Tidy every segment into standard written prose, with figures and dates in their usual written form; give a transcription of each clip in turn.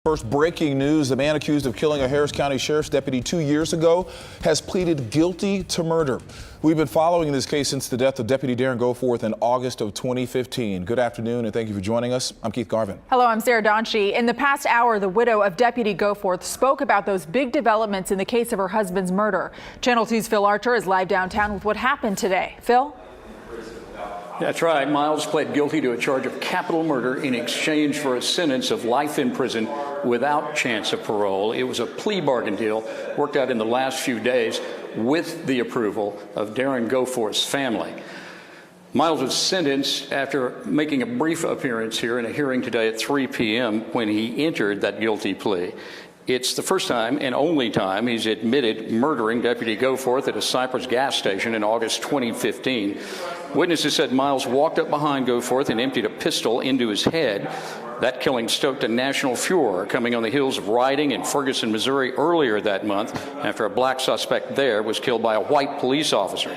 First breaking news, the man accused of killing a Harris County Sheriff's deputy 2 years ago has pleaded guilty to murder. We've been following this case since the death of Deputy Darren Goforth in August of 2015. Good afternoon and thank you for joining us. I'm Keith Garvin. Hello, I'm Sarah Donchie. In the past hour, the widow of Deputy Goforth spoke about those big developments in the case of her husband's murder. Channel 2's Phil Archer is live downtown with what happened today. Phil? That's right. Miles pled guilty to a charge of capital murder in exchange for a sentence of life in prison without chance of parole. It was a plea bargain deal worked out in the last few days with the approval of Darren Goforth's family. Miles was sentenced after making a brief appearance here in a hearing today at 3 p.m. when he entered that guilty plea. It's the first time and only time he's admitted murdering Deputy Goforth at a Cypress gas station in August 2015. Witnesses said Miles walked up behind Goforth and emptied a pistol into his head. That killing stoked a national furor coming on the heels of rioting in Ferguson, Missouri earlier that month after a black suspect there was killed by a white police officer.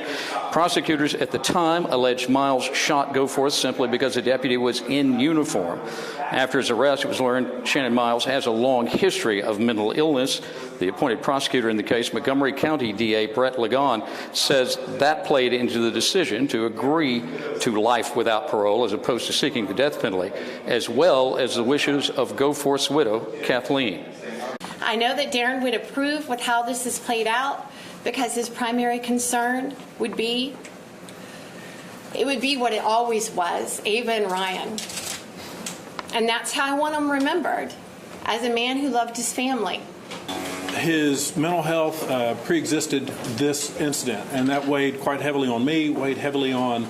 Prosecutors at the time alleged Miles shot Goforth simply because the deputy was in uniform. After his arrest, it was learned Shannon Miles has a long history of mental illness. The appointed prosecutor in the case, Montgomery County DA Brett Ligon, says that played into the decision to agree to life without parole as opposed to seeking the death penalty, as well as the wishes of Goforth's widow, Kathleen. I know that Darren would approve with how this is played out because his primary concern would be, it would be what it always was, Ava and Ryan. And that's how I want him remembered, as a man who loved his family. His mental health pre-existed this incident, and that weighed quite heavily on me, weighed heavily on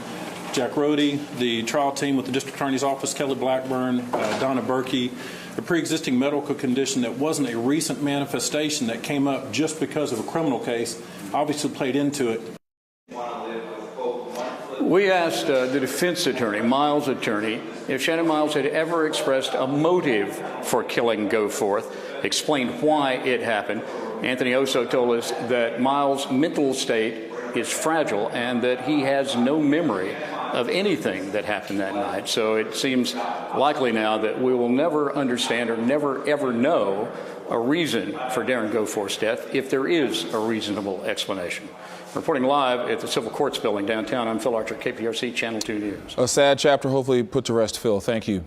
Jack Rohde, the trial team with the District Attorney's Office, Kelly Blackburn, Donna Berkey. A pre-existing medical condition that wasn't a recent manifestation that came up just because of a criminal case obviously played into it. We asked the defense attorney, Miles' attorney, if Shannon Miles had ever expressed a motive for killing Goforth, explained why it happened. Anthony Oso told us that Miles' mental state is fragile and that he has no memory of anything that happened that night. So it seems likely now that we will never understand or never ever know a reason for Darren Goforth's death if there is a reasonable explanation. Reporting live at the Civil Courts Building downtown, I'm Phil Archer, KPRC Channel 2 News. A sad chapter hopefully put to rest, Phil. Thank you.